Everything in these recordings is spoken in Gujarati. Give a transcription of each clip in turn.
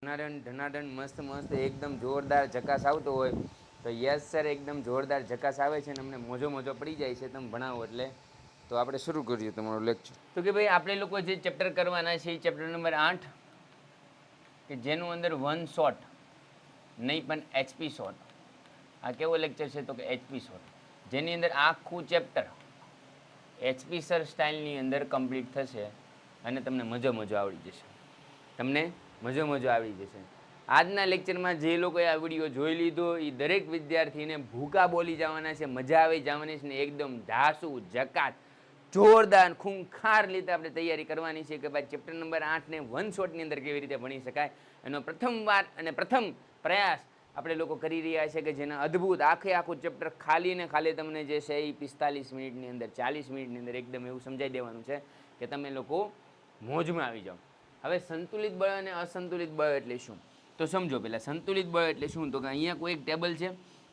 ધનાધન મસ્ત મસ્ત એકદમ જોરદાર ઝકાસ આવતો હોય તો યસ સર એકદમ જોરદાર ઝકાસ આવે છે અને અમને મોજો મોજો પડી જાય છે તમે ભણાવો એટલે. તો આપણે શરૂ કરીએ તમારો લેક્ચર. તો કે ભાઈ આપણે લોકો જે ચેપ્ટર કરવાના છે એ ચેપ્ટર નંબર 8 કે જેનું અંદર વન શોટ નહીં પણ એચપી શોટ. આ કેવો લેક્ચર છે તો કે એચપી શોટ, જેની અંદર આખું ચેપ્ટર એચપી સર સ્ટાઇલની અંદર કમ્પ્લીટ થશે અને તમને મજો મજો આવડી જશે. તમને મજો મજો આવી જશે. આજના લેક્ચરમાં જે લોકોએ આ વિડીયો જોઈ લીધો એ દરેક વિદ્યાર્થીને ભૂકા બોલી જવાના છે, મજા આવી જવાની છે ને એકદમ ધાસુ જકાત જોરદાર ખૂંખાર રીતે આપણે તૈયારી કરવાની છે કે ભાઈ ચેપ્ટર નંબર 8 ને વન શોટની અંદર કેવી રીતે ભણી શકાય એનો પ્રથમવાર અને પ્રથમ પ્રયાસ આપણે લોકો કરી રહ્યા છે કે જેના અદ્ભુત આખું ચેપ્ટર ખાલી ને ખાલી તમને જે છે એ 45 મિનિટની અંદર 40 મિનિટની અંદર એકદમ એવું સમજાઈ દેવાનું છે કે તમે લોકો મોજમાં આવી જાઓ. હવે સંતુલિત બળ અને અસંતુલિત બળ એટલે શું તો સમજો. પહેલાં સંતુલિત બળ એટલે શું તો કે અહીંયા કોઈ એક ટેબલ છે,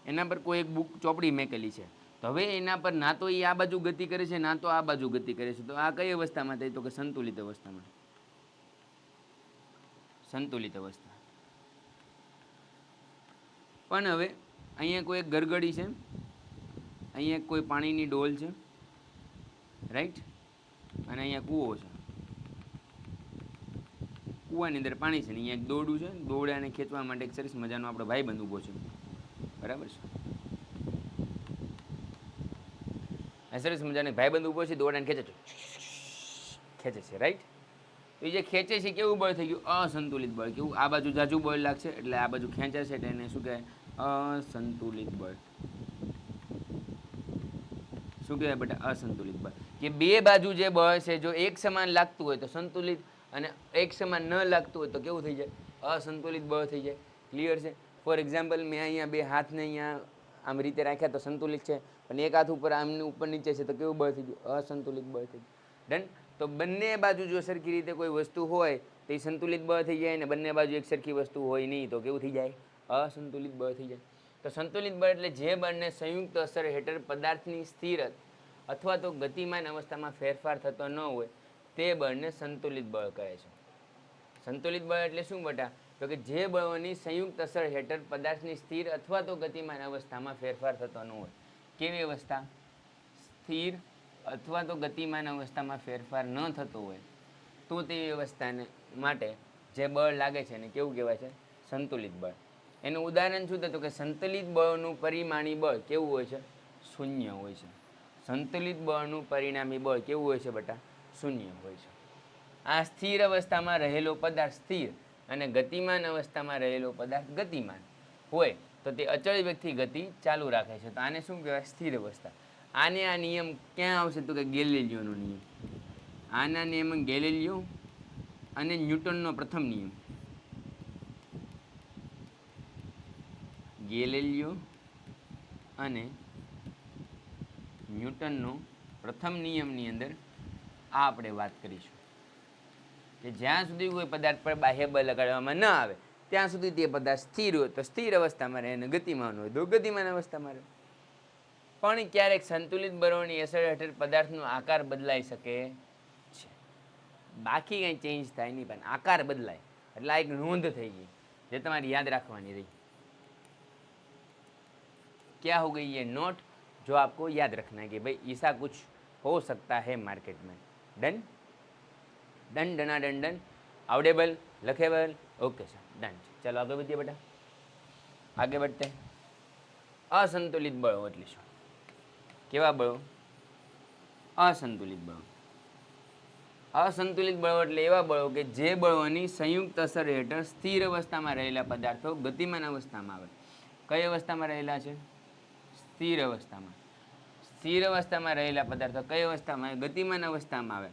એના પર કોઈ એક બુક ચોપડી મેકેલી છે. તો હવે એના પર ના તો એ આ બાજુ ગતિ કરે છે ના તો આ બાજુ ગતિ કરે છે. તો આ કઈ અવસ્થામાં થાય તો કે સંતુલિત અવસ્થામાં. સંતુલિત અવસ્થા. પણ હવે અહીંયા કોઈ એક ગરગડી છે, અહીંયા કોઈ પાણીની ડોલ છે, રાઈટ, અને અહીંયા કૂવો છે. કૂવાની અંદર પાણી છે ને અહીંયા એક દોરડું છે, દોરડાને ખેંચવા માટે એક સરસ મજાનો આપણો ભાઈબંધ ઊભો છે, બરાબર છે. આ સરસ મજાનો ભાઈબંધ ઊભો છે, દોરડાને ખેંચે છે, રાઈટ. તો એ જે ખેંચે છે કેવું બળ થઈ ગયું? અસંતુલિત બળ. કેવું? આ બાજુ જાજુ બળ લાગશે એટલે આ બાજુ ખેંચાશે એટલે એને શું કહેવાય? અસંતુલિત બળ. શું કહેવાય બેટા? અસંતુલિત બળ. કે બે બાજુ જે બળ છે જો એક સમાન લાગતું હોય તો સંતુલિત, અને એક સમાન ન લાગતું હોય તો કેવું થઈ જાય? અસંતુલિત બળ થઈ જાય. ક્લિયર છે? ફોર એક્ઝામ્પલ મેં અહીંયા બે હાથને અહીંયા આમ રીતે રાખ્યા તો સંતુલિત છે, પણ એક હાથ ઉપર આમની ઉપર નીચે છે તો કેવું બળ થઈ ગયું? અસંતુલિત બળ થઈ ગયું. ડન. તો બંને બાજુ જો સરખી રીતે કોઈ વસ્તુ હોય તો એ સંતુલિત બળ થઈ જાય, અને બંને બાજુ એક સરખી વસ્તુ હોય નહીં તો કેવું થઈ જાય? અસંતુલિત બળ થઈ જાય. તો સંતુલિત બળ એટલે જે બળને સંયુક્ત અસર હેઠળ પદાર્થની સ્થિર અથવા તો ગતિમાન અવસ્થામાં ફેરફાર થતો ન હોય તે બળને સંતુલિત બળ કહે છે. સંતુલિત બળ એટલે શું બેટા? તો કે જે બળોની સંયુક્ત અસર હેઠળ પદાર્થની સ્થિર અથવા તો ગતિમાન અવસ્થામાં ફેરફાર થતો ન હોય. કેવી અવસ્થા? સ્થિર અથવા તો ગતિમાન અવસ્થામાં ફેરફાર ન થતો હોય તો તે અવસ્થાને માટે જે બળ લાગે છે એને કેવું કહેવાય છે? સંતુલિત બળ. એનું ઉદાહરણ શું થતું કે સંતુલિત બળનું પરિમાણી બળ કેવું હોય છે? શૂન્ય હોય છે. સંતુલિત બળનું પરિણામી બળ કેવું હોય છે બેટા? શૂન્ય હોય છે. આ સ્થિર અવસ્થામાં રહેલો પદાર્થ સ્થિર અને ગતિમાન અવસ્થામાં રહેલો પદાર્થ ગતિમાન હોય તો તે અચળ વેગથી ગતિ ચાલુ રાખે છે. તો આને શું કહેવાય? સ્થિર અવસ્થા. આને આ નિયમ ક્યાં આવશે તો કે ગેલિલિયોનો નિયમ. આના નિયમ ગેલિલિયો અને ન્યૂટનનો પ્રથમ નિયમ. ગેલિલિયો અને ન્યૂટનનો પ્રથમ નિયમની અંદર આ આપણે વાત કરીશું કે જ્યાં સુધી કોઈ પદાર્થ પર બાહ્ય બળ લગાડવામાં ન આવે ત્યાં સુધી તે પદાર્થ સ્થિર હોય તો સ્થિર અવસ્થામાં રહે, અને ગતિમાન હોય તો ગતિમાન અવસ્થામાં રહે. પણ ક્યારેક સંતુલિત બળોની અસર હેઠળ પદાર્થનો આકાર બદલાઈ શકે છે. બાકી કંઈ ચેન્જ થાય નહીં પણ આકાર બદલાય એટલે આ એક નોંધ થઈ ગઈ જે તમારે યાદ રાખવાની રહી. क्या हो गई ये नोट जो आपको याद रखना है कि भाई ऐसा कुछ हो सकता है मार्केट में. डन डन डना डन डन. आउडेबल, लखेबल, ओके सर, डन. चलो आगे बढ़िए बेटा, आगे बढ़ते. असंतुलित बळो એટલે શું? કેવા બળો? અસંતુલિત બળો. અસંતુલિત બળો એટલે એવા બળો કે જે બળોની સંયુક્ત અસર હેઠળ સ્થિર અવસ્થામાં રહેલા પદાર્થો ગતિમાન અવસ્થામાં આવે. કઈ અવસ્થામાં રહેલા છે? સ્થિર અવસ્થામાં. સ્થિર અવસ્થામાં રહેલા પદાર્થો કઈ અવસ્થામાં? ગતિમાન અવસ્થામાં આવે,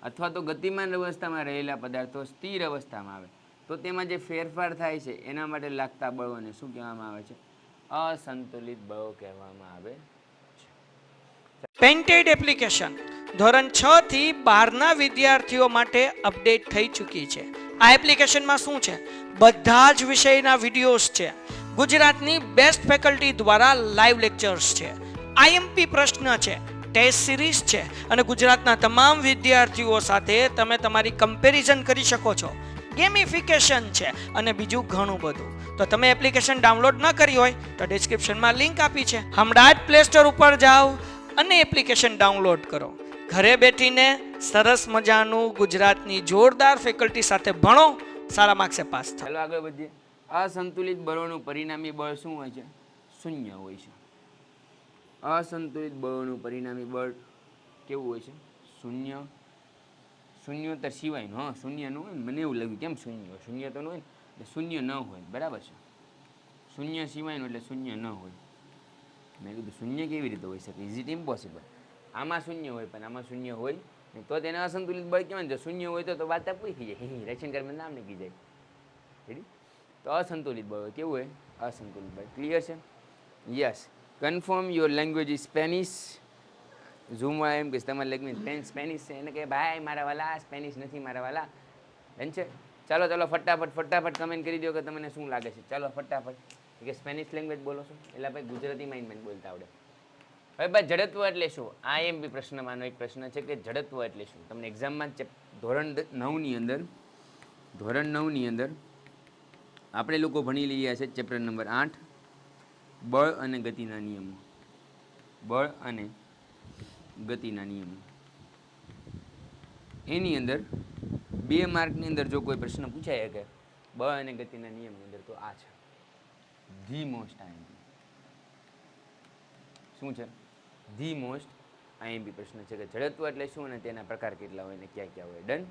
અથવા તો ગતિમાન અવસ્થામાં રહેલા પદાર્થો સ્થિર અવસ્થામાં આવે તો તેમાં જે ફેરફાર થાય છે એના માટે લાગતા બળોને શું કહેવામાં આવે છે? અસંતુલિત બળો કહેવામાં આવે છે. પેન્ટેડ એપ્લિકેશન ધોરણ 6 થી 12ના વિદ્યાર્થીઓ માટે અપડેટ થઈ ચૂકી છે. આ એપ્લિકેશનમાં શું છે? બધા જ વિષયના વિડીયોઝ છે. ગુજરાતની બેસ્ટ ફેકલ્ટી દ્વારા લાઈવ લેક્ચર્સ છે. આઈએમપી પ્રશ્ન છે, ટેસ્ટ સિરીઝ છે, અને ગુજરાતના તમામ વિદ્યાર્થીઓ સાથે તમે તમારી કમ્પેરિઝન કરી શકો છો. ગેમિફિકેશન છે અને બીજું ઘણું બધું. તો તમે એપ્લિકેશન ડાઉનલોડ ન કરી હોય તો ડિસ્ક્રિપ્શનમાં લિંક આપી છે, હમણાં જ પ્લે સ્ટોર ઉપર જાઓ અને એપ્લિકેશન ડાઉનલોડ કરો. ઘરે બેઠીને સરસ મજાનું ગુજરાતની જોરદાર ફેકલ્ટી સાથે ભણો, સારા માર્ક્સે પાસ થાઓ. ચાલો આગળ વધીએ. અસંતુલિત બળોનું પરિણામી બળ શું હોય છે? શૂન્ય હોય છે. અસંતુલિત બળોનું પરિણામી બળ કેવું હોય છે? શૂન્ય. શૂન્યોત્તર સિવાયનું. હા, શૂન્ય ન હોય ને, મને એવું લાગ્યું કેમ શૂન્ય હોય? શૂન્ય તો ન હોય ને, એટલે શૂન્ય ન હોય. બરાબર છે. શૂન્ય સિવાયનું એટલે શૂન્ય ન હોય. મેં કીધું શૂન્ય કેવી રીતે હોઈ શકે? Is it impossible? આમાં શૂન્ય હોય પણ આમાં શૂન્ય હોય તો તેને અસંતુલિત બળ કહેવાય. જો શૂન્ય હોય તો વાર્તા પૂરી થઈ જાય. રક્ષણ કર્મ નામ નીકળી જાય. રેડી? તો અસંતુલિત બળ હોય. કેવું હોય? અસંતુલિત બળ. ક્લિયર છે? Yes. Confirm your language is Spanish. ઝૂમમાં એમ કે તમારી લેંગ્વેજ સ્પેનિશ છે, એને કહે ભાઈ મારા વાલા સ્પેનિશ નથી મારા વાલા. એમ છે? ચાલો ચાલો ફટાફટ કમેન્ટ કરી દો કે તમને શું લાગે છે. ચાલો ફટાફટ કે સ્પેનિશ લેંગ્વેજ બોલો છો એટલે ભાઈ ગુજરાતીમાં મને બોલતા આવડે. હવે ભાઈ જડત્વ એટલે શું? IMP પ્રશ્નમાંનો એક પ્રશ્ન છે કે જડત્વ એટલે શું? તમને એક્ઝામમાં ધોરણ 9ની અંદર આપણે લોકો ભણી રહ્યા છે ચેપ્ટર નંબર 8 બળ અને ગતિના નિયમો. બળ અને ગતિના નિયમો. એની અંદર 2 માર્કની અંદર જો કોઈ પ્રશ્ન પૂછાય કે બળ અને ગતિના નિયમની અંદર તો આ છે ધી મોસ્ટ IMP. શું છે? ધી મોસ્ટ IMP પ્રશ્ન છે કે જડત્વ એટલે શું અને તેના પ્રકાર કેટલા હોય ને ક્યાં ક્યાં હોય. ડન.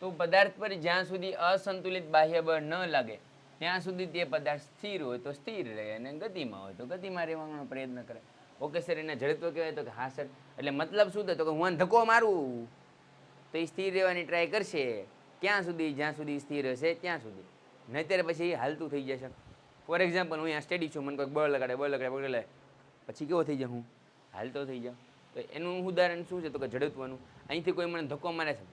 તો પદાર્થ પર જ્યાં સુધી અસંતુલિત બાહ્ય બળ ન લાગે ત્યાં સુધી તે પદાર્થ સ્થિર હોય તો સ્થિર રહે અને ગતિમાં હોય તો ગતિમાં રહેવાનો પ્રયત્ન કરે. ઓકે સર, એને જડત્વ કહેવાય? તો કે હા સર. એટલે મતલબ શું થયો? તો કે હું ધક્કો મારું તો એ સ્થિર રહેવાની ટ્રાય કરશે. ક્યાં સુધી? જ્યાં સુધી સ્થિર હશે ત્યાં સુધી. નહીંતર પછી હાલતું થઈ જશે. ફોર એક્ઝામ્પલ, હું અહીંયા સ્ટેડી છું, મને કોઈક બળ લગાડે પછી કેવો થઈ જાય? હું હાલતો થઈ જાઉં. તો એનું ઉદાહરણ શું છે? તો કે જડત્વનું. અહીંથી કોઈ મને ધક્કો મારે છે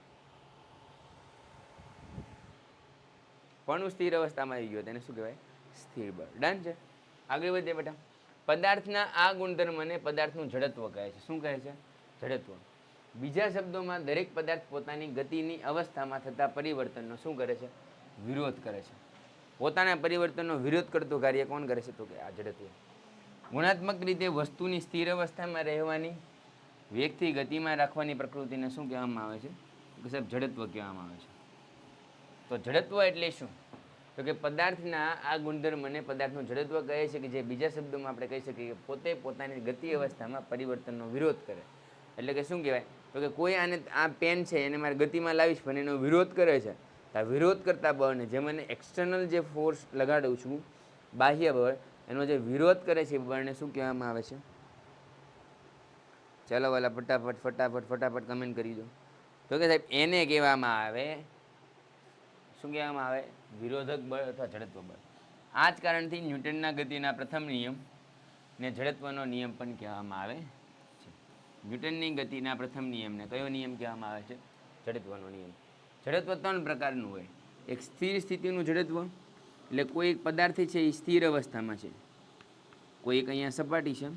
પણ હું સ્થિર અવસ્થામાં આવી ગયો તેને શું કહેવાય? સ્થિર બળ. ડન છે? આગળ વધીએ બેટા. પદાર્થના આ ગુણધર્મને પદાર્થનું જડત્વ કહે છે. શું કહે છે? જડત્વ. બીજા શબ્દોમાં દરેક પદાર્થ પોતાની ગતિની અવસ્થામાં થતા પરિવર્તનનો શું કરે છે? વિરોધ કરે છે. પોતાના પરિવર્તનનો વિરોધ કરતું કાર્ય કોણ કરે છે? તો કે આ જડત્વ. ગુણાત્મક રીતે વસ્તુની સ્થિર અવસ્થામાં રહેવાની, વેગથી ગતિમાં રાખવાની પ્રકૃતિને શું કહેવામાં આવે છે? કે સાહેબ જડત્વ કહેવામાં આવે છે. તો જડત્વ એટલે શું? તો કે પદાર્થના આ ગુણધર્મને પદાર્થનું જડત્વ કહે છે કે જે બીજા શબ્દોમાં આપણે કહી શકીએ કે પોતે પોતાની ગતિ અવસ્થામાં પરિવર્તનનો વિરોધ કરે. એટલે કે શું કહેવાય? તો કે કોઈ આને આ પેન છે એને મારે ગતિમાં લાવીશ પણ એનો વિરોધ કરે છે. તો આ વિરોધ કરતા બળને જે મને એક્સટર્નલ જે ફોર્સ લગાડું છું, બાહ્ય બળ, એનો જે વિરોધ કરે છે એ બળને શું કહેવામાં આવે છે? ચાલો વાલા ફટાફટ કમેન્ટ કરી દો. તો કે સાહેબ એને કહેવામાં આવે, શું કહેવામાં આવે? વિરોધક બળ અથવા જડત્વ બળ. આ જ કારણથી ન્યૂટનના ગતિના પ્રથમ નિયમ ને જડત્વનો નિયમ પણ કહેવામાં આવે છે. ન્યૂટનની ગતિના પ્રથમ નિયમને કયો નિયમ કહેવામાં આવે છે? જડત્વનો નિયમ. જડત્વ 3 પ્રકારનું હોય. એક સ્થિર સ્થિતિનું જડત્વ, એટલે કોઈ એક પદાર્થ છે એ સ્થિર અવસ્થામાં છે. કોઈ એક અહીંયા સપાટી છે.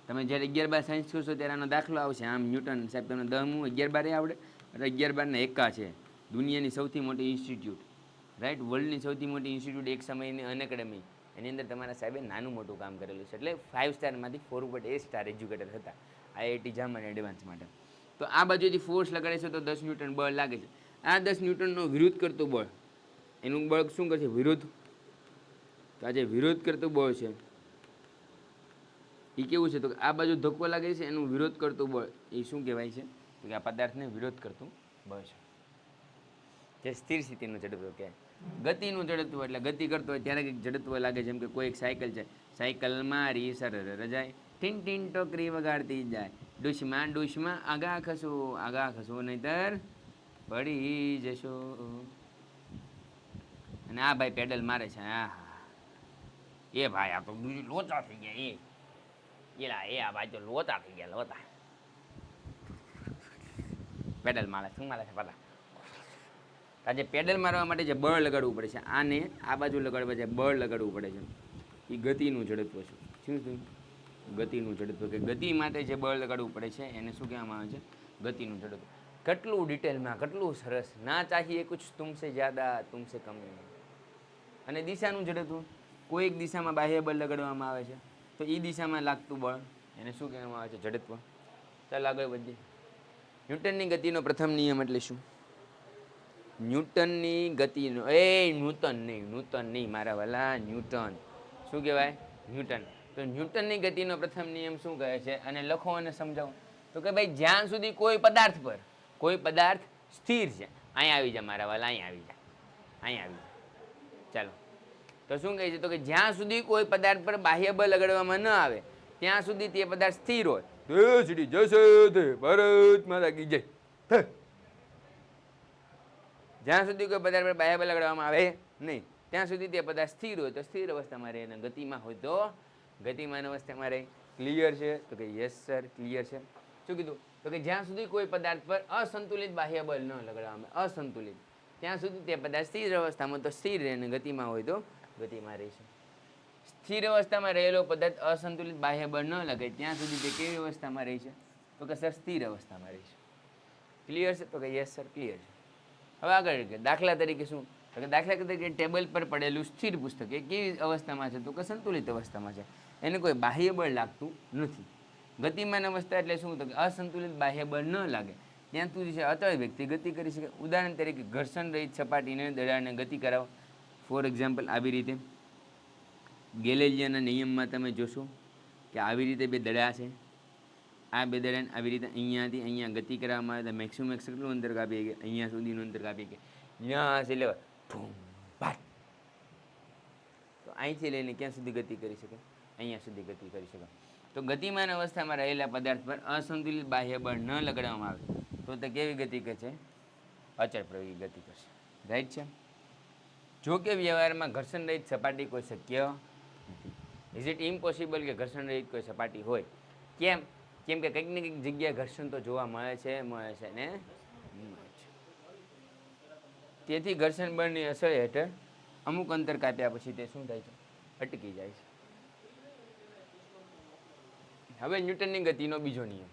તમે જ્યારે 11-12 સાયન્સ કરશો ત્યારે આનો દાખલો આવશે. આમ ન્યૂટન સાહેબ તમને 10મું 11-12 આવડે? એટલે 11-12 એકા છે. દુનિયાની સૌથી મોટી ઇન્સ્ટિટ્યૂટ, રાઈટ? વર્લ્ડની સૌથી મોટી ઇન્સ્ટિટ્યૂટ એક સમયની અનએકેડમી. એની અંદર તમારા સાહેબે નાનું મોટું કામ કરેલું છે. એટલે 5 સ્ટારમાંથી 4.8 સ્ટાર એજ્યુકેટર હતા IIT જામન એડવાન્સ માટે. તો આ બાજુથી ફોર્સ લગાડે છે તો 10 ન્યૂટન બળ લાગે છે. આ 10 ન્યૂટનનો વિરોધ કરતું બળ, એનું બળ શું કરશે? વિરોધ. તો આ જે વિરોધ કરતું બળ છે એ કેવું છે? તો આ બાજુ ધક્કો લાગે છે એનું વિરોધ કરતું બળ એ શું કહેવાય છે? તો કે આ પદાર્થને વિરોધ કરતું બળ છે. જે સ્થિર સ્થિતિનું જડત્વ કહેવાય. ગતિનું જડત્વ એટલે ગતિ કરતો હોય ત્યારે કંઈક જડત્વ લાગે. જેમ કે કોઈ એક સાયકલ છે, સાયકલ મારી સરર રજાય, ટીન ટીન ટોકરી વગાડતી જાય, ડૂશમાં આગા ખસો નહીતર પડી જશો. અને આ ભાઈ પેડલ મારે છે. હા એ ભાઈ આ તો લોચા થઈ ગયા. આ ભાઈ તો લોચા થઈ ગયા. લોચા પેડલ મારે શું મારે છે પતા? આજે પેડલ મારવા માટે જે બળ લગાડવું પડે છે, આને આ બાજુ લગાડવા છે બળ લગાડવું પડે છે, એ ગતિનું જડત્વ છે. શું ગતિનું જડત્વ. કે ગતિ માટે જે બળ લગાડવું પડે છે એને શું કહેવામાં આવે છે? ગતિનું જડત્વ. કેટલું ડિટેલમાં, કેટલું સરસ. ના ચાહીએ કુછ તુમસે જ્યાદા તુમસે કમ નહીં. અને દિશાનું જડત્વ, કોઈ એક દિશામાં બાહ્ય બળ લગાડવામાં આવે છે તો એ દિશામાં લાગતું બળ એને શું કહેવામાં આવે છે? જડત્વ. ચાલ આગળ વધીએ. ન્યૂટનની ગતિનો પ્રથમ નિયમ એટલે શું? ન્યૂટનની ગતિનો નૂતન નહીં મારા વાલા, ન્યૂટન. શું કહેવાય? ન્યૂટન. તો ન્યૂટનની ગતિનો પ્રથમ નિયમ શું કહે છે? અને લખો અને સમજાવો. તો કે ભાઈ જ્યાં સુધી કોઈ પદાર્થ પર કોઈ પદાર્થ સ્થિર છે, અહીંયા આવી જા મારા વાલા, અહીંયા આવી જા, અહીંયા આવી જા. ચાલો, તો શું કહે છે? તો કે જ્યાં સુધી કોઈ પદાર્થ પર બાહ્ય બળ લગાડવામાં ન આવે ત્યાં સુધી તે પદાર્થ સ્થિર હોય. ભારત માતા કી જય. જ્યાં સુધી કોઈ પદાર્થ પર બાહ્ય બળ લગાડવામાં આવે નહીં ત્યાં સુધી તે પદાર્થ સ્થિર હોય તો સ્થિર અવસ્થામાં રહે, અને ગતિમાં હોય તો ગતિમાન અવસ્થામાં રહે. ક્લિયર છે? તો કે યસ સર, ક્લિયર છે. શું કીધું? તો કે જ્યાં સુધી કોઈ પદાર્થ પર અસંતુલિત બાહ્ય બળ ન લગાડવામાં આવે, અસંતુલિત, ત્યાં સુધી તે પદાર્થ સ્થિર અવસ્થામાં તો સ્થિર રહે, અને ગતિમાં હોય તો ગતિમાં રહેશે. સ્થિર અવસ્થામાં રહેલો પદાર્થ અસંતુલિત બાહ્ય બળ ન લગાય ત્યાં સુધી તે કેવી અવસ્થામાં રહે છે? તો કે સર સ્થિર અવસ્થામાં રહેશે. ક્લિયર છે? તો કે યસ સર, ક્લિયર છે. હવે આગળ દાખલા તરીકે શું? તો કે દાખલા તરીકે ટેબલ પર પડેલું સ્થિર પુસ્તક એ કેવી અવસ્થામાં છે? તો કે સંતુલિત અવસ્થામાં છે, એને કોઈ બાહ્ય બળ લાગતું નથી. ગતિમાન અવસ્થા એટલે શું? તો કે અસંતુલિત બાહ્ય બળ ન લાગે ત્યાં સુધી છે અચળ વ્યક્તિ ગતિ કરી શકે. ઉદાહરણ તરીકે ઘર્ષણ રહિત સપાટીને દડાને ગતિ કરાવો. ફોર એક્ઝામ્પલ આવી રીતે ગેલેલિયનના નિયમમાં તમે જોશો કે આવી રીતે બે દડા છે, આ બે દડાને આવી રીતે અહીંયાથી અહીંયા ગતિ કરવામાં આવે તો મેક્સિમમ કેટલું અંતર કાપીએ કે અહીંયા સુધીનું અંતર કાપીએ કે ત્યાં છે લેવા તો અહીંથી લઈને ક્યાં સુધી ગતિ કરી શકે? અહીંયા સુધી ગતિ કરી શકે. તો ગતિમાન અવસ્થામાં રહેલા પદાર્થ પર અસંતુલિત બાહ્ય બળ ન લગાડવામાં આવે તો તે કેવી ગતિ કરશે? અચળ પ્રવેગી ગતિ કરશે. રાઈટ છે? જો કે વ્યવહારમાં ઘર્ષણ રહિત સપાટી કોઈ શક્ય નથી. ઇઝ ઇટ ઇમ્પોસિબલ કે ઘર્ષણ રહિત કોઈ સપાટી હોય? કેમ? કેમ કે કંઈક ને કંઈક જગ્યાએ ઘર્ષણ તો જોવા મળે છે ને મળે છે. તેથી ઘર્ષણ બળની અસર હેઠળ અમુક અંતર કાપ્યા પછી તે શું થાય છે? અટકી જાય છે. હવે ન્યૂટનની ગતિનો બીજો નિયમ.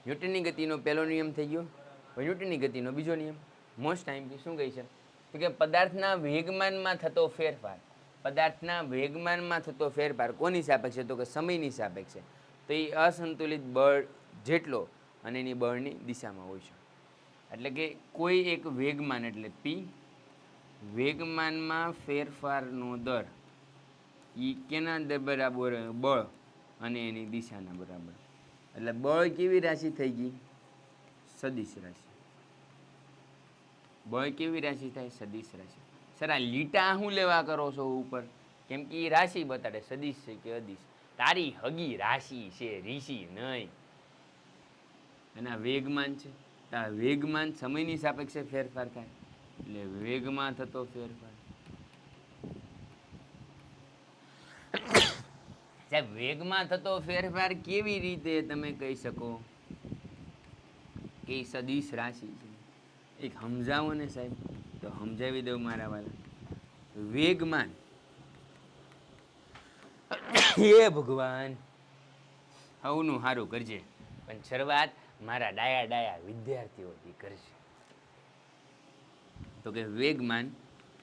ન્યૂટનની ગતિનો પહેલો નિયમ થઈ ગયો. હવે ન્યૂટનની ગતિનો બીજો નિયમ મોસ્ટ ટાઈમથી શું કહે છે? તો કે પદાર્થના વેગમાનમાં થતો ફેરફાર, પદાર્થના વેગમાનમાં થતો ફેરફાર કોની સાપેક્ષે? તો કે સમયની સાપેક્ષે. તો એ અસંતુલિત બળ જેટલો અને એની બળની દિશામાં હોય છે. એટલે કે કોઈ એક વેગમાન એટલે પી, વેગમાનમાં ફેરફારનો દર એ કેના બરાબર? બળ અને એની દિશાના બરાબર. એટલે બળ કેવી રાશિ થઈ ગઈ? સદિશ રાશિ. બળ કેવી રાશિ થાય? સદિશ રાશિ. સર આ લીટા શું લેવા કરો છો ઉપર? કેમ કે એ રાશિ બતાડે સદિશ છે કે અદિશ. તારી હગી રાશિ છે, ઋષિ નહીં. અને આ વેગમાન છે, આ વેગમાન સમયની સાપેક્ષે ફેરફાર થાય એટલે વેગમાં થતો ફેરફાર. સાહેબ વેગમાં થતો ફેરફાર કેવી રીતે તમે કહી શકો કે સદિશ રાશિ છે? એક સમજાવો ને સાહેબ. તો સમજાવી દઉં મારા વાળા. વેગમાન હે ભગવાન હવનું સારું કરજે, પણ શરૂઆત મારા ડાયા ડાયા વિદ્યાર્થીઓથી કરશે. તો કે વેગમાન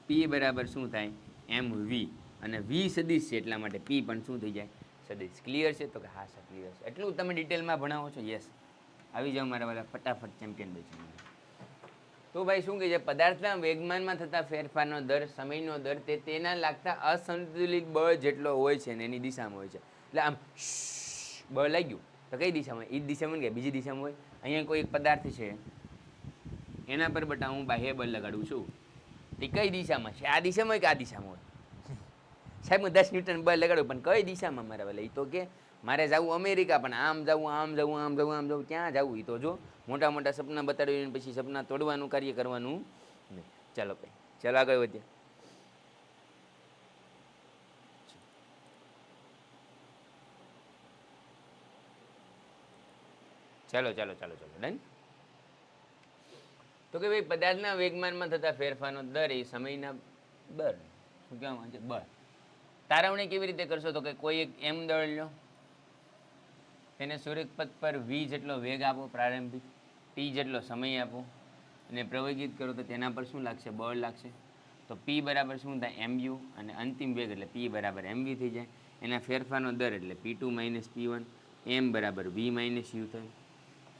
પી બરાબર શું થાય? એમ વી, અને વી સદિશ છે એટલા માટે પી પણ શું થઈ જાય? સદિશ. ક્લિયર છે? તો કે હા સર ક્લિયર છે. એટલું તમે ડિટેલમાં ભણાવો છો? યસ. આવી જાઓ મારા વાળા, ફટાફટ ચેમ્પિયન બેચો. તો ભાઈ શું કહે છે? પદાર્થના વેગમાનમાં થતા ફેરફારનો દર, સમયનો દર તે તેના લાગતા અસંતુલિત બળ જેટલો હોય છે ને એની દિશામાં હોય છે. એટલે આમ બળ લાગ્યું તો કઈ દિશામાં? એ જ દિશામાં કે બીજી દિશામાં હોય? અહીંયા કોઈ એક પદાર્થ છે એના પર બટા હું બાહ્ય બળ લગાડું છું, તે કઈ દિશામાં છે? આ દિશામાં હોય કે આ દિશામાં હોય? સાહેબ હું 10 ન્યૂટન બળ લગાડું પણ કઈ દિશામાં મારા વાલા? એ તો કે મારે જવું અમેરિકા, પણ આમ જવું આમ જવું આમ જવું આમ જવું, ક્યાં જવું? એ તો જો મોટા મોટા સપના બતાડીને પછી સપના તોડવાનું કાર્ય કરવાનું નહીં. ચાલો ભાઈ, ચાલો આગળ વધીએ. ચાલો ચાલો ચાલો ચાલો ડન. તો કે ભાઈ પદાર્થના વેગમાનમાં થતા ફેરફારનો દર એ સમયના દર શું કહેવામાં છે? બળ. તારવણી કેવી રીતે કરશો? તો કે કોઈ એક એમ દળ લો, તેને સૂર્યપથ પર v જેટલો વેગ આપો પ્રારંભિક, t જેટલો સમય આપો અને પ્રવેગિત કરો તો તેના પર શું લાગશે? બળ લાગશે. તો p બરાબર શું થાય? mu અને અંતિમ વેગ એટલે p બરાબર mv થઈ જાય. એના ફેરફારનો દર એટલે p2 - p1, m બરાબર v - u થાય.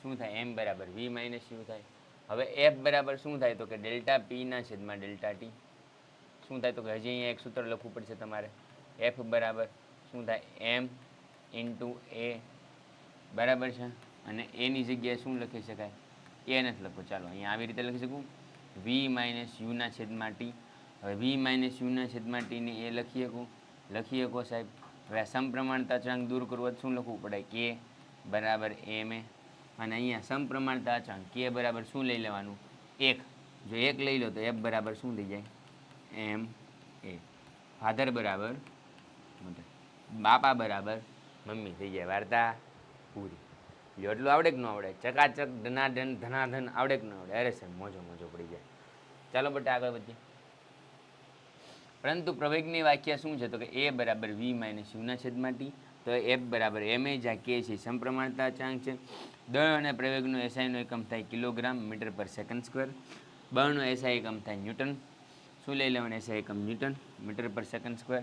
શું થાય? m બરાબર v - u થાય. હવે f બરાબર શું થાય? તો કે ડેલ્ટા p ના છેદમાં ડેલ્ટા t. શું થાય? તો કે હજી અહીંયા એક સૂત્ર લખવું પડશે તમારે. f બરાબર શું થાય? m ઇન્ટુ a બરાબર છે. અને એની જગ્યાએ શું લખી શકાય? એ નથી લખવું. ચાલો અહીંયા આવી રીતે લખી શકું, v - u ના છેદમાં t. હવે v - u ના છેદમાં t ને એ લખી શકો સાહેબ. હવે આ સમપ્રમાણતા અચળાંક દૂર કરવો તો શું લખવું પડે? k બરાબર ma. અને અહીંયા સમપ્રમાણતા અચળાંક k બરાબર શું લઈ લેવાનું? 1. જો 1 લઈ લો તો f બરાબર શું થઈ જાય? m a. ફાધર બરાબર મધર, બાપા બરાબર મમ્મી થઈ જાય. વાર્તા પૂરી. જો એટલું આવડે કે ન આવડે? ચકાચક ધનાધન ધનાધન આવડે કે ન આવડે? અરે સર મોજો પડી જાય. ચાલો બેટા આગળ વધીએ. પરંતુ પ્રવેગની વ્યાખ્યા શું છે? તો કે a બરાબર v - u ના છેદમાં t. તો f બરાબર ma, જ્યાં k છે સમપ્રમાણતા અચળાંક છે. દળ અને પ્રવેગનો એસઆઈનો એકમ થાય કિલોગ્રામ મીટર પર સેકન્ડ સ્ક્વેર. બળનો એસઆઈ એકમ થાય ન્યૂટન. શું લઈ લેવાનું? એસઆઈ એકમ ન્યૂટન મીટર પર સેકન્ડ સ્ક્વેર.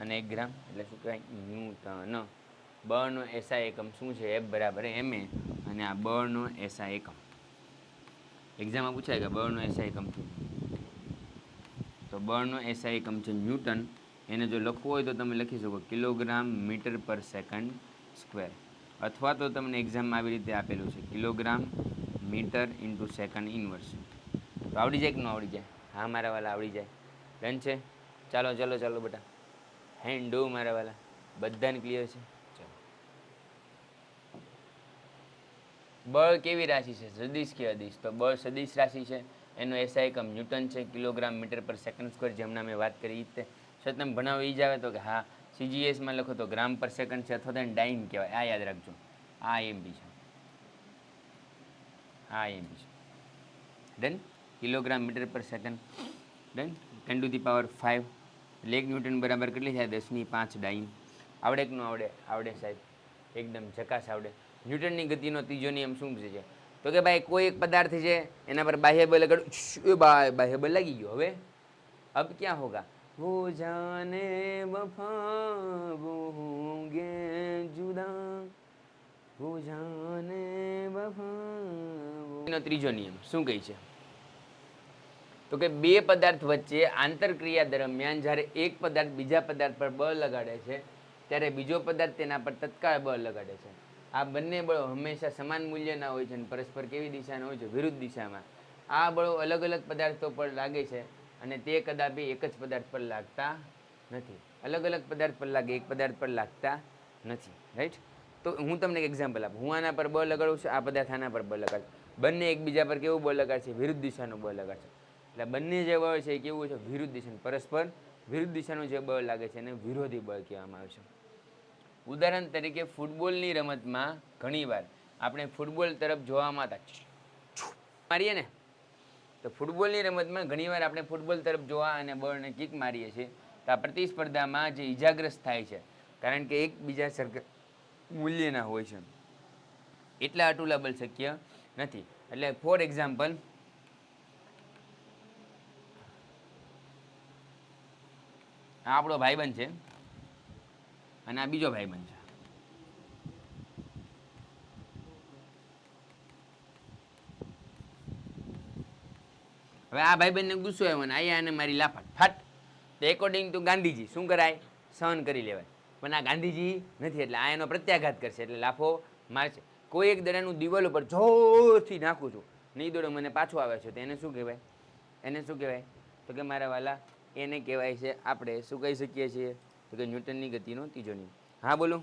અને 1 ગ્રામ એટલે શું કહેવાય? ન્યૂટન. બળનો એસઆઈ એકમ શું છે? f બરાબર ma. અને આ બળનો એસઆઈ એકમ એક્ઝામમાં પૂછાય કે બળનો એસઆઈ એકમ શું? તો બળનો એસઆઈ એકમ છે ન્યૂટન. એને જો લખવું હોય તો તમે લખી શકો કિલોગ્રામ મીટર પર સેકન્ડ સ્ક્વેર. અથવા તો તમને એક્ઝામમાં આવી રીતે આપેલું છે kilogram metre into second inverse. તો આવડી જાય કે ન આવડી જાય? હા મારા વાલા આવડી જાય. ડન છે? ચાલો ચાલો ચાલો બેટા, હેન્ડ ડો મારા વાલા. બધાને ક્લિયર છે? ચાલો. બળ કેવી રાશિ છે? સદિશ કે અદિશ? તો બળ સદિશ રાશિ છે. એનો એસઆઈ એકમ ન્યૂટન છે, કિલોગ્રામ મીટર પર સેકન્ડ સ્ક્વેર. જેમના મેં વાત કરી તે છતાં ભણાવો એ જ આવે તો કે હા સીજીએસમાં લખો તો ગ્રામ પર સેકન્ડ છે અથવા તો એને ડાઇન કહેવાય. આ યાદ રાખજો. આ એમબી છે, આ એમબી છે. ડન. કિલોગ્રામ મીટર પર સેકન્ડ. ડન. 10⁵ એટલે 1 ન્યૂટન બરાબર કેટલી થાય? 10⁵ ડાઇન. આવડે કે ન આવડે? આવડે સાહેબ, એકદમ ઝકાસ આવડે. ન્યૂટનની ગતિનો ત્રીજો નિયમ શું છે? તો કે ભાઈ કોઈ એક પદાર્થ છે એના પર બાહ્ય બળ લગાડું, બાહ્ય બળ લાગી ગયો. હવે અબ ક્યાં હોગા? વો જાને વફા વો હોંગે જુદા, વો જાને વફા. ત્રીજો નિયમ શું કહે છે? તો કે બે પદાર્થ વચ્ચે આંતરક્રિયા દરમિયાન જ્યારે એક પદાર્થ બીજા પદાર્થ પર બળ લગાડે છે ત્યારે બીજો પદાર્થ તેના પર તત્કાળ બળ લગાડે છે. આ બંને બળો હંમેશા સમાન મૂલ્યના હોય છે અને પરસ્પર કેવી દિશાના હોય છે? વિરુદ્ધ દિશામાં. આ બળો અલગ અલગ પદાર્થો પર લાગે છે અને તે કદાપી એક જ પદાર્થ પર લાગતા નથી. અલગ અલગ પદાર્થ પર લાગે, એક પદાર્થ પર લાગતા નથી. રાઈટ? તો હું તમને એક એક્ઝામ્પલ આપું. હું આના પર બળ લગાડું છું, આ પદાર્થ આના પર બળ લગાડશે. બંને એકબીજા પર કેવું બળ લગાડશે? વિરુદ્ધ દિશાનું બળ લગાડશે. એટલે બંને જે બળ છે એ કેવું છે? વિરુદ્ધ દિશાનું, પરસ્પર વિરુદ્ધ દિશાનું જે બળ લાગે છે એને વિરોધી બળ કહેવામાં આવે છે. ઉદાહરણ તરીકે ફૂટબોલની રમતમાં ઘણીવાર આપણે ફૂટબોલ તરફ જોવામાં મારીએ ને, તો ફૂટબોલની રમતમાં ઘણીવાર આપણે ફૂટબોલ તરફ જોવા અને બળને કિક મારીએ છીએ. તો આ પ્રતિસ્પર્ધામાં જે ઈજાગ્રસ્ત થાય છે કારણ કે એકબીજા સરખા મૂલ્યના હોય છે, એટલા અટુલા બળ શક્ય નથી. એટલે ફોર એક્ઝામ્પલ, આ આપણો ભાઈબંધ છે અને આ બીજો ભાઈબંધ છે. હવે આ ભાઈબંધને ગુસ્સો આવ્યો ને આયા અને મારી લાફાટ ફાટ. તો એકોર્ડિંગ ટુ ગાંધીજી શું કરાય? સહન કરી લેવાય. પણ આ ગાંધીજી નથી એટલે આ એનો પ્રત્યાઘાત કરશે એટલે લાફો મારશે. કોઈ એક દડાનું દિવાલ ઉપર જોરથી નાખું છું, નહીં દોડો મને પાછું આવે છે, તો એને શું કહેવાય? એને શું કહેવાય? તો કે મારા વાલા એને કહેવાય છે, આપણે શું કહી શકીએ છીએ? તો કે ન્યૂટનની ગતિનો ત્રીજો નિયમ. હા બોલો.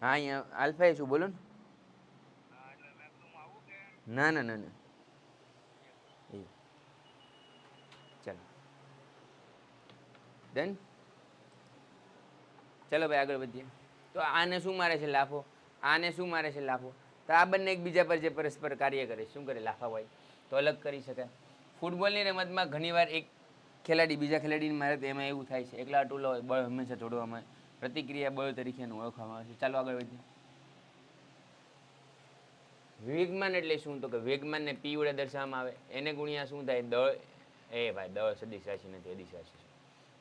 હા અહીંયા આલ્ફા શું બોલો ને? ના ના ના ના ચાલો ડન. ચાલો ભાઈ આગળ વધીએ. તો આને શું મારે છે? લાફો. આને શું મારે છે? લાફો. તો આ બંને એકબીજા પર જે પરસ્પર કાર્ય કરે શું કરે? લાફા હોય. તો અલગ કરી શકાય. ફૂટબોલની રમતમાં ઘણીવાર એક ખેલાડી બીજા ખેલાડીને મારે તો એમાં એવું થાય છે એકલા અટુલા હોય, બળ હંમેશા જોડવામાં પ્રતિક્રિયા બળ તરીકે ઓળખવામાં આવે છે. ચાલો આગળ વધીએ. વેગમાન એટલે શું? તો કે વેગમાનને પી વડે દર્શાવવામાં આવે. એને ગુણ્યા શું થાય? દળ. એ ભાઈ દળ સદિશ રાશિ નથી, અદિશ રાશિ છે.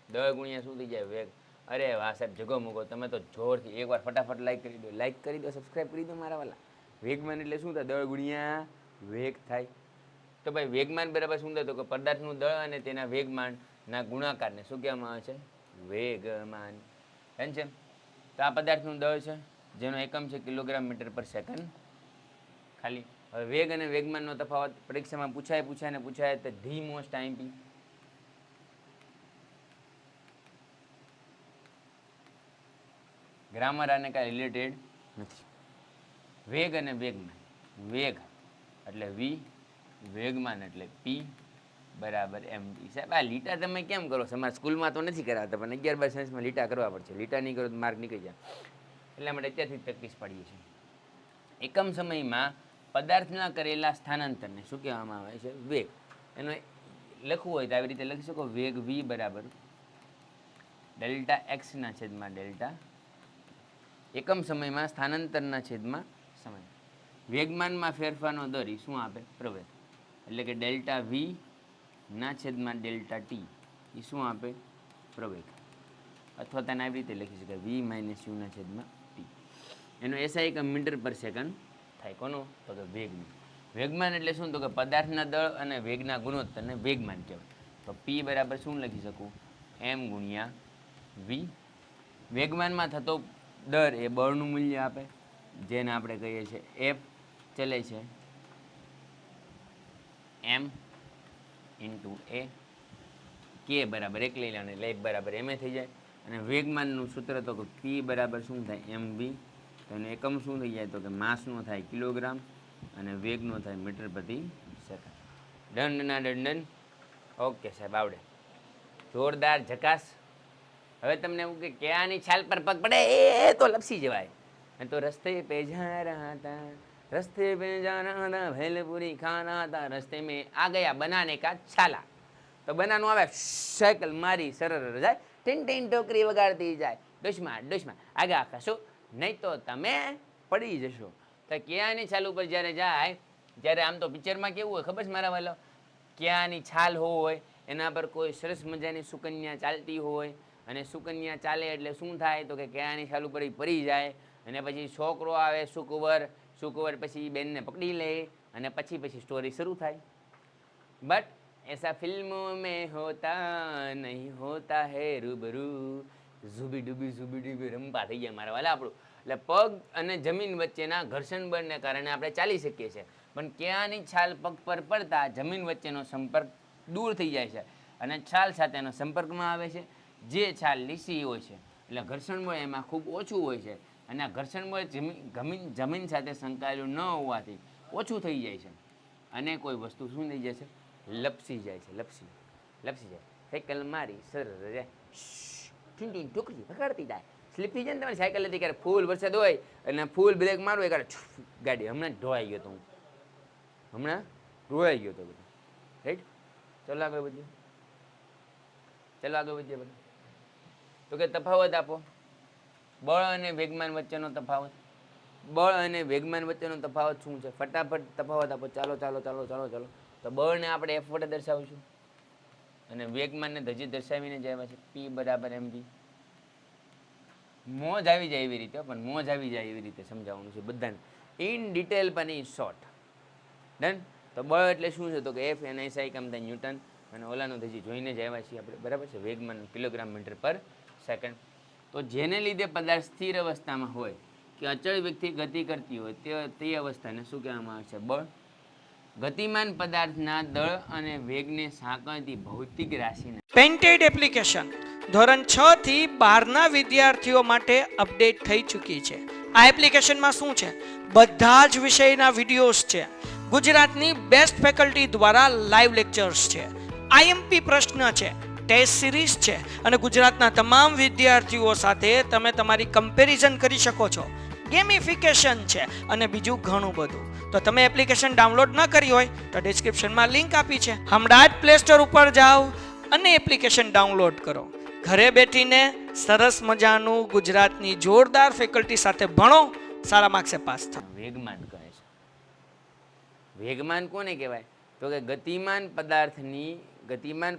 દળ ગુણ્યા શું થઈ જાય? વેગ. અરે વાહ સાહેબ, જગો મૂકો તમે તો જોરથી. એકવાર ફટાફટ લાઈક કરી દો, લાઈક કરી દો, સબસ્ક્રાઈબ કરી દો મારા વાલા. વેગમાન એટલે શું થાય? દળ ગુણ્યા વેગ થાય. તો ભાઈ વેગમાન બરાબર શું થાય? તો કે પદાર્થનું દળ અને તેના વેગમાનના ગુણાકારને શું કહેવામાં આવે છે? વેગમાન. છે. તો આ પદાર્થનું દળ છે, જેનો એકમ છે કિલોગ્રામ મીટર પર સેકન્ડ. ખાલી હવે વેગ અને વેગમાનનો તફાવત પરીક્ષામાં પૂછાય તો ધી મોસ્ટ આઈએમપી. ગ્રામર આને કાંઈ રિલેટેડ નથી. વેગ અને વેગમાન. વેગ એટલે વી, વેગમાન એટલે પી બરાબર એમ ડી. સાહેબ આ લીટા તમે કેમ કરો? તમારા સ્કૂલમાં તો નથી કરાવતા, પણ 11-12 સાયન્સમાં લીટા કરવા પડશે. લીટા નહીં કરો તો માર્ક નીકળી જાય. એટલા માટે અત્યારથી પ્રેક્ટિસ પાડીએ છીએ. એકમ સમયમાં પદાર્થના કરેલા સ્થાનાંતરને શું કહેવામાં આવે છે? વેગ. એનો લખવું હોય તો આવી રીતે લખી શકો. વેગ વી બરાબર ડેલ્ટા એક્સના છેદમાં ડેલ્ટા એકમ સમયમાં સ્થાનાંતરના છેદમાં સમય. વેગમાનમાં ફેરફારનો દર એ શું આપે? પ્રવેગ. એટલે કે ડેલ્ટા વી ના છેદમાં ડેલ્ટા ટી એ શું આપે? પ્રવેગ. અથવા તેને આવી રીતે લખી શકાય વી માઇનસ યુના છેદમાં ટી. એનો એસઆઈ એકમ મીટર પર સેકન્ડ થાય. કોનો? તો કે વેગનું. વેગમાન એટલે શું? તો કે પદાર્થના દળ અને વેગના ગુણોત્તરને વેગમાન કહેવાય. તો પી બરાબર શું લખી શકું? એમ ગુણ્યા વી. વેગમાનમાં થતો દર એ બળનું મૂલ્ય આપે, જેને આપણે કહીએ છીએ એફ. ચલે છે એમ ઇન્ટુ એ. કે બરાબર એક લઈ લેવાનું એટલે એક બરાબર એમ એ થઈ જાય. અને વેગમાનનું સૂત્ર તો કે પી બરાબર શું થાય? એમ વી. તો એનો એકમ શું થઈ જાય? તો કે માસનો થાય કિલોગ્રામ અને વેગનો થાય મીટર પ્રતિ સેકન્ડ. દંડના દંડન. ઓકે સાહેબ, આવડે. જોરદાર, ઝકાસ. હવે તમને એવું કે ક્યાંની છાલ પર પગ પડે એ તો લપસી જવાય. તો રસ્તે પે જા રહા હતા, રસ્તે પે જા રહા હતા, ભેલપુરી ખાના હતા, રસ્તે મેં આ ગયા બનાને કા છાલા. તો બનાનું આવે, સાયકલ મારી સરળ જાય, ટીન ટીન ટોકરી વગાડતી જાય, ડુશ્મા ડુશ્મા આગા ખસો, નહીં તો તમે પડી જશો. તો ક્યાંની છાલ ઉપર જ્યારે જાય, જ્યારે આમ તો પિક્ચરમાં કેવું હોય ખબર છે મારા વાલો? ક્યાંની છાલ હોય એના પર કોઈ સરસ મજાની સુકન્યા ચાલતી હોય, અને સુકન્યા ચાલે એટલે શું થાય? તો કે ક્યાંની છાલ ઉપર પડી જાય, અને પછી છોકરો આવે સુકુંવર પછી બેનને પકડી લે, અને પછી સ્ટોરી શરૂ થાય. બટ ऐसा फिल्मों में होता नहीं होता है रूबरू. ઝુબી ડૂબી રંપા થઈ ગયા મારા વાલા આપણું. એટલે પગ અને જમીન વચ્ચેના ઘર્ષણ બળને કારણે આપણે ચાલી શકીએ છીએ, પણ ક્યાંની છાલ પગ પર પડતા જમીન વચ્ચેનો સંપર્ક દૂર થઈ જાય છે અને છાલ સાથેનો સંપર્કમાં આવે છે. જે છાલ લીસી હોય છે એટલે ઘર્ષણ બળ એમાં ખૂબ ઓછું હોય છે, અને આ ઘર્ષણ બળ જમીન સાથે સંકળાયેલું ન હોવાથી ઓછું થઈ જાય છે, અને કોઈ વસ્તુ શું થઈ જાય છે? લપસી જાય છે. લપસી જાય. સાયકલ મારી સર ઠીંઠીન ટોકરી વગાડતી જાય. સ્લીપ થઈ જાય ને તમારી સાયકલ હતી ક્યારે ફૂલ વરસાદ હોય અને ફૂલ બ્રેક મારવું ક્યારે ગાડી હમણાં ઢોવાઈ ગયો તો હું. બધું રાઈટ. ચાલો આગળ વધીએ. બધા તો કે તફાવત આપો. બળ અને વેગમાન વચ્ચેનો તફાવત. બળ અને વેગમાન વચ્ચેનો તફાવત શું છે? ફટાફટ તફાવત આપો. ચાલો. તો બળને આપણે એફ વડે દર્શાવીશું, અને વેગમાનને ધજી દર્શાવીને જ આવ્યા છે પી બરાબર એમ વી. મોજ આવી જાય એવી રીતે, પણ મોજ આવી જાય એવી રીતે સમજાવવાનું છે બધાને, ઇન ડિટેલ પણ ઇન શોર્ટ. ડન. તો બળ એટલે શું છે? તો કે એફ એન એસઆઈ કમ થાય ન્યૂટન, અને ઓલાનું ધજી જોઈને જ આવ્યા છીએ આપણે, બરાબર છે? વેગમાન કિલોગ્રામ મીટર પર સેકન્ડ. તો જેને લીધે પદાર્થ સ્થિર અવસ્થામાં હોય કે અચળ વ્યક્તિ ગતિ કરતી હોય તે અવસ્થાને શું કહેવામાં આવે છે? બળ. ગતિમાન પદાર્થના દળ અને વેગને સાંકળતી ભૌતિક રાશિને પેન્ટેડ એપ્લિકેશન ધોરણ 6 થી 12ના વિદ્યાર્થીઓ માટે અપડેટ થઈ ચૂકી છે. આ એપ્લિકેશનમાં શું છે? બધા જ વિષયના વિડીયોઝ છે. ગુજરાતની બેસ્ટ ફેકલ્ટી દ્વારા લાઈવ લેક્ચર્સ છે, આઈએમપી પ્રશ્ન છે, ટેસ્ટ સિરીઝ છે, અને ગુજરાતના તમામ વિદ્યાર્થીઓ સાથે તમે તમારી કમ્પેરિઝન કરી શકો છો. ગેમિફિકેશન છે અને બીજું ઘણું બધું. તો તમે એપ્લિકેશન ડાઉનલોડ ન કરી હોય તો ડિસ્ક્રિપ્શનમાં લિંક આપી છે. હમણાં જ પ્લે સ્ટોર ઉપર જાઓ અને એપ્લિકેશન ડાઉનલોડ કરો. ઘરે બેઠીને સરસ મજાનું ગુજરાતની જોરદાર ફેકલ્ટી સાથે ભણો, સારા માર્ક્સે પાસ થાઓ. વેગમાન કહે છે. વેગમાન કોને કહેવાય? તો કે ગતિમાન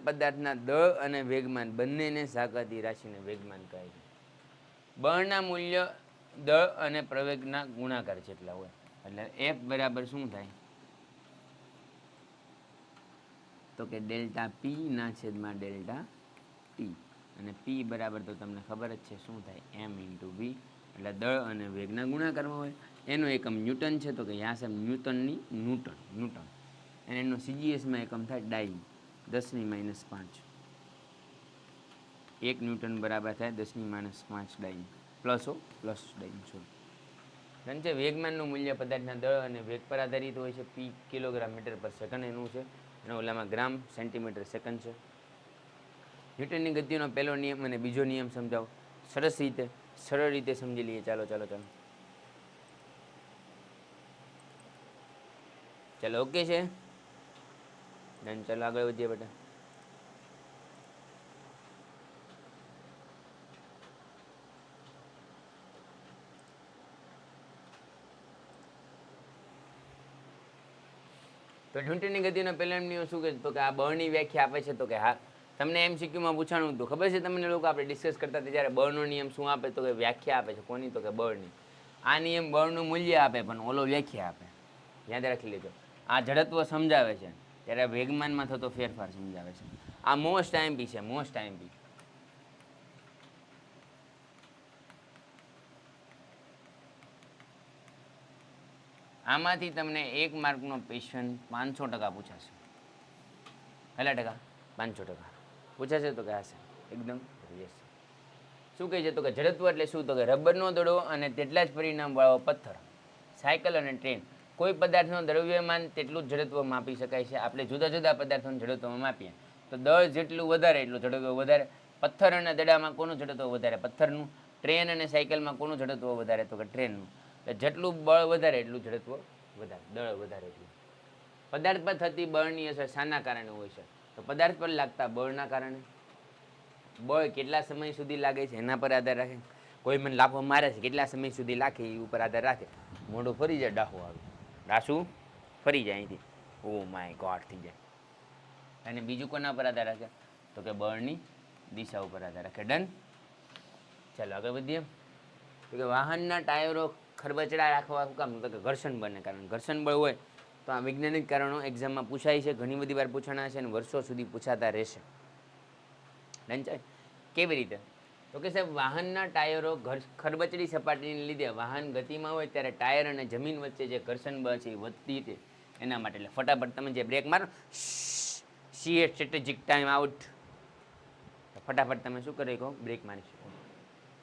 પદાર્થના દળ અને વેગમાન બંનેને સાંકળતી રાશિને વેગમાન કહે છે. બળના મૂલ્ય દળ અને પ્રવેગના ગુણાકાર જેટલા હોય. એટલે F બરાબર શું થાય? તો કે ડેલ્ટા પી ના છેદમાં ડેલ્ટા ટી. અને પી બરાબર તો તમને ખબર જ છે શું થાય? એમ ઇન્ટુ વી. એટલે દળ અને વેગના ગુણાકારમાં હોય. એનો એકમ ન્યૂટન છે, તો કે યા છે ન્યૂટન. અને એનો સીજીએસમાં એકમ થાય ડાઈ, 10⁻⁵. 1 ન્યૂટન બરાબર થાય 10⁻⁵ ડાઈ. પ્લસ ડાઈ છોડ. કારણ છે વેગમાનનું મૂલ્ય પદાર્થના દળ અને વેગ પર આધારિત હોય છે. પી કિલોગ્રામ મીટર પર સેકન્ડ એનું છે, અને ઓલામાં ગ્રામ સેન્ટીમીટર સેકન્ડ છે. ન્યૂટનની ગતિનો પહેલો નિયમ અને બીજો નિયમ સમજાવો. સરળ રીતે સમજી લઈએ. ચાલો ઓકે છે. ડન. ચાલો આગળ વધીએ બેટા. તો ન્યૂટનની ગતિનો પહેલો નિયમ શું કહે? તો કે આ બળની વ્યાખ્યા આપે છે. તો કે હા, તમને MCQમાં પૂછાણું હતું, ખબર છે તમને લોકો? આપણે ડિસ્કસ કરતા હતા ત્યારે બળનો નિયમ શું આપે? તો કે વ્યાખ્યા આપે છે. કોની? તો કે બળની. આ નિયમ બળનું મૂલ્ય આપે, પણ ઓલો વ્યાખ્યા આપે. યાદ રાખી લેજો. આ જડત્વ સમજાવે છે, ત્યારે વેગમાનમાં થતો ફેરફાર સમજાવે છે. આ મોસ્ટ આઈએમપી છે, મોસ્ટ આઈએમપી. આમાંથી તમને 1 માર્કનો ક્વેશ્ચન 500% પૂછાશે. કેટલા ટકા? 500% પૂછાશે. તો કે હશે એકદમ યસ. શું કહે છે? તો કે જડત્વ એટલે શું? તો કે રબરનો દડો અને તેટલા જ પરિણામવાળો પથ્થર, સાયકલ અને ટ્રેન. કોઈ પદાર્થનું દ્રવ્યમાન તેટલું જ જડત્વ માપી શકાય છે. આપણે જુદા જુદા પદાર્થોનું જડત્વમાં માપીએ તો દળ જેટલું વધારે એટલું જડત્વ વધારે. પથ્થર અને દડામાં કોનું જડત્વ વધારે? પથ્થરનું. ટ્રેન અને સાયકલમાં કોનું જડત્વ વધારે? તો કે ટ્રેનનું. જેટલું બળ વધારે એટલું જડત્વ વધારે, દળ વધારે એટલું. પદાર્થ પર થતી બળની અસર શાના કારણે હોય છે? તો પદાર્થ પર લાગતા બળના કારણે. બળ કેટલા સમય સુધી લાગે છે એના પર આધાર રાખે. કોઈ મને લાફો મારે છે, કેટલા સમય સુધી લાગે એ ઉપર આધાર રાખે. મોઢું ફરી જાય, ડાહું આવે, ડાસું ફરી જાય અહીંથી, ઓ માય ગોડ થઈ જાય. અને બીજું કોના પર આધાર રાખે? તો કે બળની દિશા ઉપર આધાર રાખે. ડન. ચાલો આગળ વધીએ. તો કે વાહનના ટાયરો ખરબચડા રાખવા શું કામ? તો કે ઘર્ષણ બળને કારણે. ઘર્ષણ બળ હોય તો આ વૈજ્ઞાનિક કારણો એક્ઝામમાં પૂછાય છે, ઘણી બધી વાર પૂછાણા છે, અને વર્ષો સુધી પૂછાતા રહેશે. ડન છે. કેવી રીતે? તો કે સાહેબ, વાહનના ટાયરો ખરબચડી સપાટીને લીધે વાહન ગતિમાં હોય ત્યારે ટાયર અને જમીન વચ્ચે જે ઘર્ષણ બળ છે એ વધતી છે. એના માટે એટલે ફટાફટ તમે જે બ્રેક મારો, સી એ સ્ટ્રેટેજિક ટાઈમ આઉટ, ફટાફટ તમે શું કરી શકો? બ્રેક મારી શકો.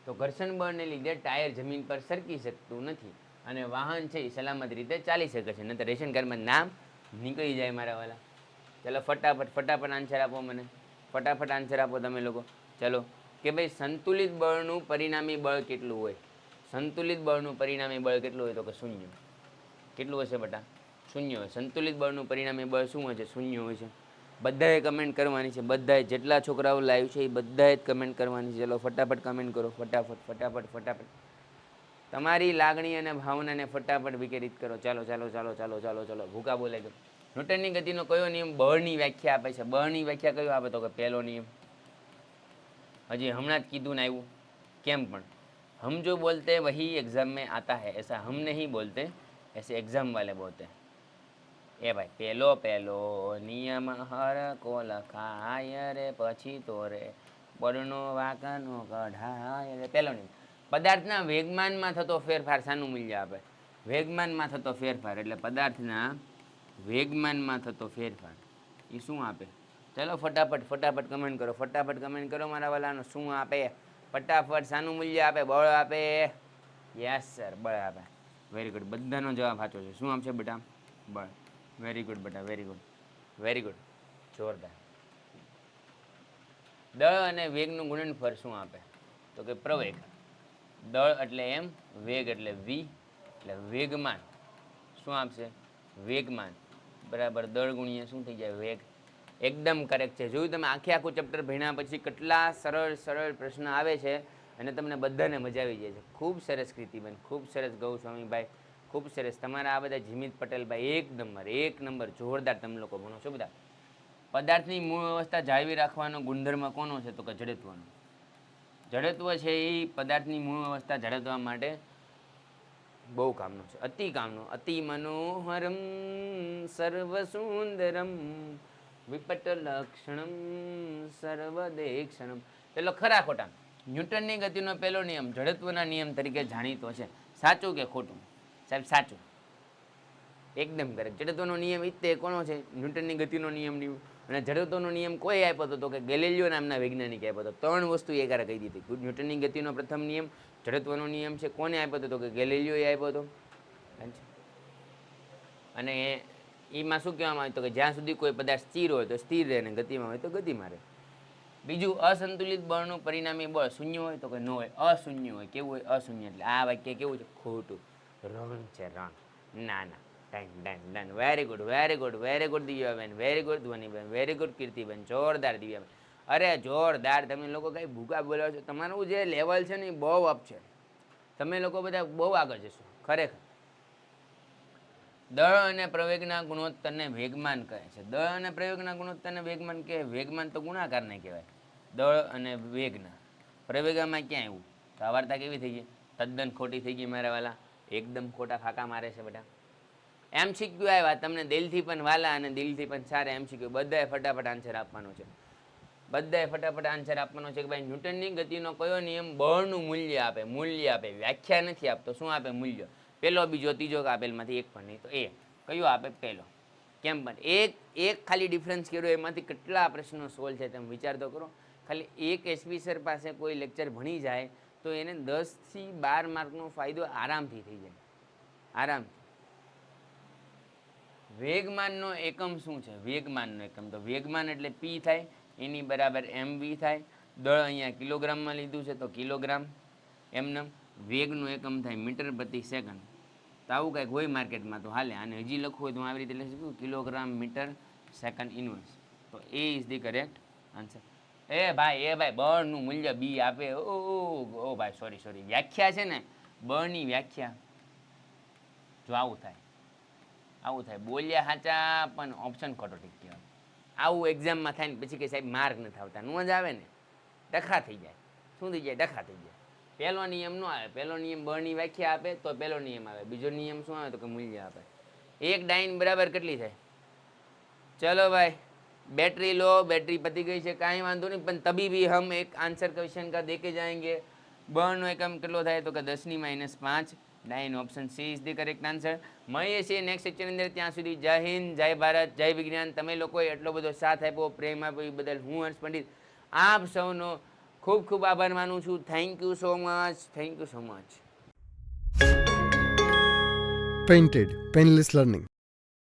તો ઘર્ષણ બળને લીધે ટાયર જમીન પર સરકી શકતું નથી, અને વાહન છે એ સલામત રીતે ચાલી શકે છે. નહીંતર રેશન કાર્ડમાં નામ નીકળી જાય મારા વાલા. ચાલો ફટાફટ આન્સર આપો મને. ફટાફટ આન્સર આપો તમે લોકો. ચલો કે ભાઈ સંતુલિત બળનું પરિણામી બળ કેટલું હોય? સંતુલિત બળનું પરિણામી બળ કેટલું હોય? તો કે 0. કેટલું હશે બેટા? 0 હોય. સંતુલિત બળનું પરિણામી બળ શું હોય છે? 0 હોય છે. બધાએ કમેન્ટ કરવાની છે. બધાએ, જેટલા છોકરાઓ લાઈવ છે એ બધાએ જ કમેન્ટ કરવાની છે. ચલો ફટાફટ કમેન્ટ કરો. ફટાફટ તમારી લાગણી અને ભાવનાને ફટાફટ વિકેરિત કરો. ચાલો. ભૂકા બોલાઈ ગયો. ન્યૂટનની ગતિનો કયો નિયમ બળની વ્યાખ્યા આપે છે? બળની વ્યાખ્યા કયો આપે? તો કે પહેલો નિયમ. હજી હમણાં જ કીધું ને આવ્યું. કેમ પણ हम जो बोलते हैं वही एग्जाम में आता है, ऐसा हम नहीं बोलते, ऐसे एग्जाम वाले बोलते हैं. એ ભાઈ પહેલો નિયમ હર કો લખાય રે, પછી તો રે બળનો વાંકાનો કઢાય રે. પહેલો નિયમ. પદાર્થના વેગમાનમાં થતો ફેરફાર શાનું મૂલ્ય આપે? વેગમાનમાં થતો ફેરફાર એટલે પદાર્થના વેગમાનમાં થતો ફેરફાર એ શું આપે? ચલો ફટાફટ કમેન્ટ કરો મારા વાલાનો. શું આપે? ફટાફટ શાનું મૂલ્ય આપે? બળ આપે. યસ સર, બળ આપે. Very good. બધાનો જવાબ સાચો છે. શું આપશે બેટા? બળ. વેરી ગુડ બેટા, વેરી ગુડ. જોરદાર. દળ અને વેગનું ગુણનફળ શું આપે? તો કે પ્રવેગ. દળ એટલે એમ, વેગ એટલે વી, એટલે વેગમાન શું આપશે? વેગમાન બરાબર દળ ગુણ્યા શું થઈ જાય? વેગ. એકદમ કરેક્ટ છે. જોયું તમે આખું ચેપ્ટર ભણ્યા પછી કેટલા સરળ સરળ પ્રશ્ન આવે છે અને તમને બધાને મજા આવી જાય છે. ખૂબ સરસ કૃતિબેન, ખૂબ સરસ ગૌસ્વામીભાઈ, ખૂબ સરસ. તમારા આ બધા જીમિત પટેલભાઈ એક નંબર જોરદાર તમે લોકો ભણો છો બધા. પદાર્થની મૂળ અવસ્થા જાળવી રાખવાનો ગુણધર્મ કોનો છે? તો કે જડત્વનો. જડત્વ છે એ પદાર્થની મૂળ અવસ્થા જાળવવા માટે બહુ કામનું છે, અતિ કામનું. અતિ મનોહરમ સર્વ સુંદરમ વિપટ લક્ષણમ સર્વદેક્ષણમ. પેલો ખરા ખોટા? ન્યૂટનની ગતિનો પહેલો નિયમ જડત્વના નિયમ તરીકે જાણીતો છે. સાચું કે ખોટું? સાહેબ સાચું, એકદમ કરેક્ટ. જડત્વનો નિયમ તે કોનો છે? ન્યૂટનની ગતિનો નિયમ. અને જડત્વનો નિયમ કોઈ આપ્યો હતો? તો કે ગેલિલિયો નામના વૈજ્ઞાનિકે આપ્યો હતો. 3 વસ્તુ એકારે કહી દીધી. ન્યૂટનની ગતિનો પ્રથમ નિયમ જડત્વનો નિયમ છે. કોને આપ્યો હતો? તો કે ગેલિલિયોએ આપ્યો હતો. અને એમાં શું કહેવામાં આવે? તો કે જ્યાં સુધી કોઈ પદાર્થ સ્થિર હોય તો સ્થિર રહે, અને ગતિમાં હોય તો ગતિમાં રહે. બીજું, અસંતુલિત બળનું પરિણામી બળ શૂન્ય હોય? તો કે ન હોય, અશૂન્ય હોય. કેવું હોય? અશૂન્ય. એટલે આ વાક્ય કેવું છે? ખોટું. રંગ છે, રંગ. ના ના, done. Very good, very good, very good દિવ્યાબેન, વેરી ગુડ ધ્વનિબેન, વેરી ગુડ કીર્તિબેન, જોરદાર દિવ્યાબેન. અરે જોરદાર. તમે લોકો કઈ ભૂકા બોલો છો? તમારું જે લેવલ છે ને એ બહુ અપ છે. તમે લોકો બધા બહુ આગળ જશો ખરેખર. દળ અને પ્રવેગના ગુણોત્તરને વેગમાન કહે છે. દળ અને પ્રવેગના ગુણોત્તરને વેગમાન કહે. વેગમાન તો ગુણાકારને કહેવાય. દળ અને વેગના. પ્રવેગમાં ક્યાં આવ્યું? તો આ વાર્તા કેવી થઈ ગઈ? તદ્દન ખોટી થઈ ગઈ મારા વાલા. એકદમ ખોટા ફાંકા મારે છે બધા. MCQ આવ્યા તમને દિલથી પણ વાલા અને દિલથી પણ સારા MCQ. બધાએ ફટાફટ આન્સર આપવાનો છે. બધાએ ફટાફટ આન્સર આપવાનો છે કે ભાઈ ન્યૂટનની ગતિનો કયો નિયમ બળનું મૂલ્ય આપે? મૂલ્ય આપે, વ્યાખ્યા નથી આપતો. શું આપે? મૂલ્ય. પહેલો, બીજો, ત્રીજો આપેલમાંથી એક પણ નહીં. તો એ કયો આપે? પહેલો. કેમ પણ એક ખાલી ડિફરન્સ કર્યો એમાંથી કેટલા પ્રશ્નો સોલ્વ છે તમે વિચાર તો કરો. ખાલી એક એસપી સર પાસે કોઈ લેક્ચર ભણી જાય તો એને 10 થી 12 માર્કનો ફાયદો આરામથી થઈ જાય. આરામથી. વેગમાનનો એકમ શું છે? વેગમાનનો એકમ તો વેગમાન એટલે પી થાય, એની બરાબર mv થાય. દળ અહીંયા કિલોગ્રામમાં લીધું છે તો કિલોગ્રામ. એમનેમ વેગનો એકમ થાય મીટર પ્રતિ સેકન્ડ. તો આવું કાંઈક હોય માર્કેટમાં તો હાલે. આને હજી લખવું હોય તો હું આવી રીતે લખી શકું, કિલોગ્રામ મીટર સેકન્ડ ઇન્વર્સ. તો એ ઇઝ ધી કરેક્ટ આન્સર. એ ભાઈ બળનું મૂલ્ય બી આપે. ઓ ભાઈ સોરી, વ્યાખ્યા છે ને બળની વ્યાખ્યા. જો આવું થાય બોલ્યા સાચા પણ ઓપ્શન ખોટો ઠીક કહેવાય. આવું એક્ઝામમાં થાય ને પછી કે સાહેબ માર્ક નથી આવતા, નો જ આવે ને, ડખા થઈ જાય. શું થઈ જાય? ડખા થઈ જાય. પહેલો નિયમ નો આવે. પહેલો નિયમ બળની વ્યાખ્યા આપે તો પહેલો નિયમ આવે. બીજો નિયમ શું આવે? તો કે મૂલ્ય આપે. એક ડાઈન બરાબર કેટલી થાય? ચલો ભાઈ, बैटरी लो, बैटरी पती गई है, काई वांधो नहीं, पण तभी भी हम एक आंसर क्वेश्चन का देके जाएंगे. बर्न एकम કેટલો થાય? તો કે 10⁻5. 9 option she is the correct answer. મળીએ છીએ નેક્સ્ટ લેક્ચર અંદર. ત્યાં સુધી જય હિન્દ, જય ભારત, જય વિજ્ઞાન. તમે લોકોએ એટલો બધો સાથ આપ્યો, પ્રેમ આપ્યો એ બદલ હું હર્ષ પંડિત આપ સૌનો ખૂબ ખૂબ આભાર માનું છું. Thank you so much. Thank you so much. Painted Painless Learning.